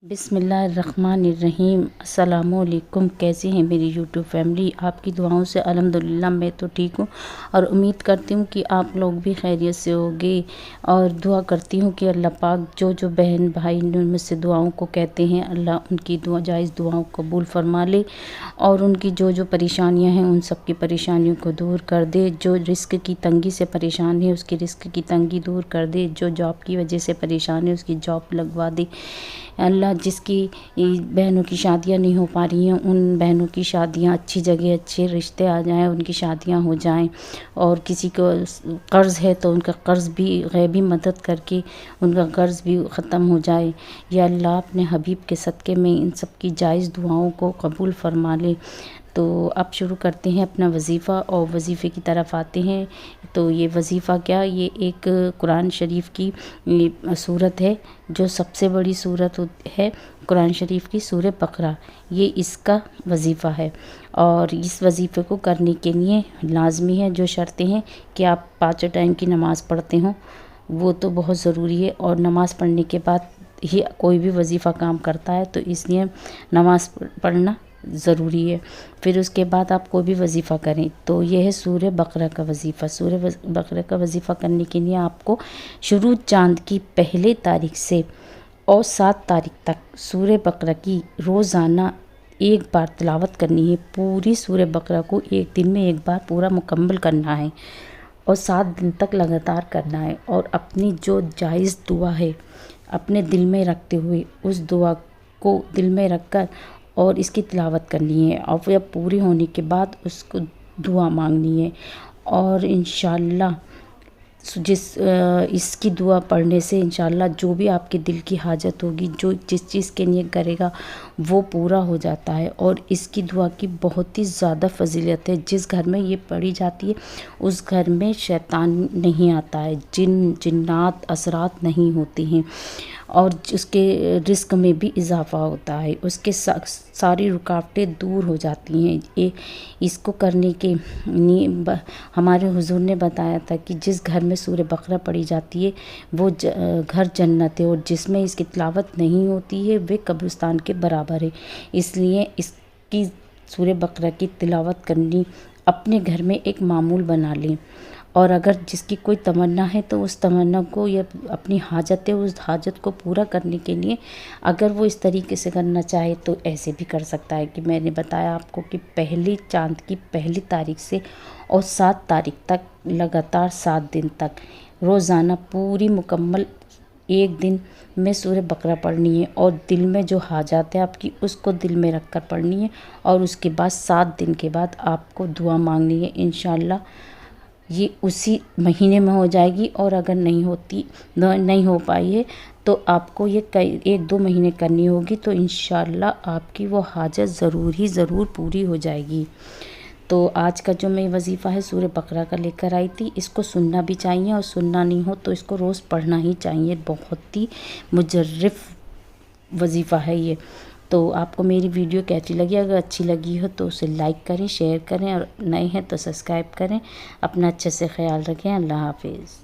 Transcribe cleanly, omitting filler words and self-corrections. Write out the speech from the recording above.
بسم اللہ الرحمن الرحیم۔ السلام علیکم، کیسے ہیں میری یوٹیوب فیملی؟ آپ کی دعاؤں سے الحمدللہ میں تو ٹھیک ہوں اور امید کرتی ہوں کہ آپ لوگ بھی خیریت سے ہوگے، اور دعا کرتی ہوں کہ اللہ پاک جو بہن بھائی مجھ سے دعاؤں کو کہتے ہیں، اللہ ان کی جائز دعاؤں کو قبول فرما لے اور ان کی جو پریشانیاں ہیں ان سب کی پریشانیوں کو دور کر دے۔ جو رزق کی تنگی سے پریشان ہے اس کی رزق کی تنگی دور کر دے، جو جاب کی وجہ سے پریشان ہے اس کی جاب لگوا دے۔ اللہ جس کی بہنوں کی شادیاں نہیں ہو پا رہی ہیں ان بہنوں کی شادیاں اچھی جگہ اچھے رشتے آ جائیں، ان کی شادیاں ہو جائیں، اور کسی کو قرض ہے تو ان کا قرض بھی غیبی مدد کر کے ان کا قرض بھی ختم ہو جائے۔ یا اللہ اپنے حبیب کے صدقے میں ان سب کی جائز دعاؤں کو قبول فرما لے۔ تو اب شروع کرتے ہیں اپنا وظیفہ اور وظیفے کی طرف آتے ہیں۔ تو یہ وظیفہ کیا، یہ ایک قرآن شریف کی سورت ہے جو سب سے بڑی سورت ہے قرآن شریف کی، سورہ بقرہ، یہ اس کا وظیفہ ہے۔ اور اس وظیفے کو کرنے کے لیے لازمی ہے، جو شرطیں ہیں کہ آپ 5 ٹائم کی نماز پڑھتے ہوں وہ تو بہت ضروری ہے، اور نماز پڑھنے کے بعد ہی کوئی بھی وظیفہ کام کرتا ہے، تو اس لیے نماز پڑھنا ضروری ہے۔ پھر اس کے بعد آپ کوئی بھی وظیفہ کریں تو یہ ہے سورہ بقرہ کا وظیفہ۔ سورہ بقرہ کا وظیفہ کرنے کے لیے آپ کو شروع چاند کی پہلے تاریخ سے اور 7 تاریخ تک سورہ بقرہ کی روزانہ ایک بار تلاوت کرنی ہے۔ پوری سورہ بقرہ کو ایک دن میں ایک بار پورا مکمل کرنا ہے اور 7 دن تک لگاتار کرنا ہے، اور اپنی جو جائز دعا ہے اپنے دل میں رکھتے ہوئے اس دعا کو دل میں رکھ کر اور اس کی تلاوت کرنی ہے، اور پھر پوری ہونے کے بعد اس کو دعا مانگنی ہے۔ اور انشاءاللہ اس کی دعا پڑھنے سے انشاءاللہ جو بھی آپ کے دل کی حاجت ہوگی، جس چیز کے لیے کرے گا وہ پورا ہو جاتا ہے۔ اور اس کی دعا کی بہت ہی زیادہ فضیلت ہے۔ جس گھر میں یہ پڑھی جاتی ہے اس گھر میں شیطان نہیں آتا ہے، جنات اثرات نہیں ہوتے ہیں، اور اس کے رزق میں بھی اضافہ ہوتا ہے، اس کے ساری رکاوٹیں دور ہو جاتی ہیں۔ اس کو کرنے کے ہمارے حضور نے بتایا تھا کہ جس گھر میں سورہ بقرہ پڑھی جاتی ہے وہ گھر جنت ہے، اور جس میں اس کی تلاوت نہیں ہوتی ہے وہ قبرستان کے برابر ہے۔ اس لیے اس کی سورہ بقرہ کی تلاوت کرنی اپنے گھر میں ایک معمول بنا لیں، اور اگر جس کی کوئی تمنا ہے تو اس تمنا کو یا اپنی حاجت ہے اس حاجت کو پورا کرنے کے لیے اگر وہ اس طریقے سے کرنا چاہے تو ایسے بھی کر سکتا ہے کہ میں نے بتایا آپ کو کہ پہلی چاند کی پہلی تاریخ سے اور 7 تاریخ تک لگاتار 7 دن تک روزانہ پوری مکمل ایک دن میں سورہ بقرہ پڑھنی ہے، اور دل میں جو حاجات ہے آپ کی اس کو دل میں رکھ کر پڑھنی ہے، اور اس کے بعد 7 دن کے بعد آپ کو دعا مانگنی ہے۔ انشاءاللہ یہ اسی مہینے میں ہو جائے گی، اور اگر نہیں ہو پائی ہے تو آپ کو یہ 1-2 مہینے کرنی ہوگی، تو انشاءاللہ آپ کی وہ حاجت ضرور پوری ہو جائے گی۔ تو آج کا جو میں وظیفہ ہے سورہ بقرہ کا لے کر آئی تھی، اس کو سننا بھی چاہیے، اور سننا نہیں ہو تو اس کو روز پڑھنا ہی چاہیے۔ بہت ہی مجرب وظیفہ ہے یہ۔ تو آپ کو میری ویڈیو کیسی لگی؟ اگر اچھی لگی ہو تو اسے لائک کریں، شیئر کریں، اور نئے ہیں تو سبسکرائب کریں۔ اپنا اچھے سے خیال رکھیں۔ اللہ حافظ۔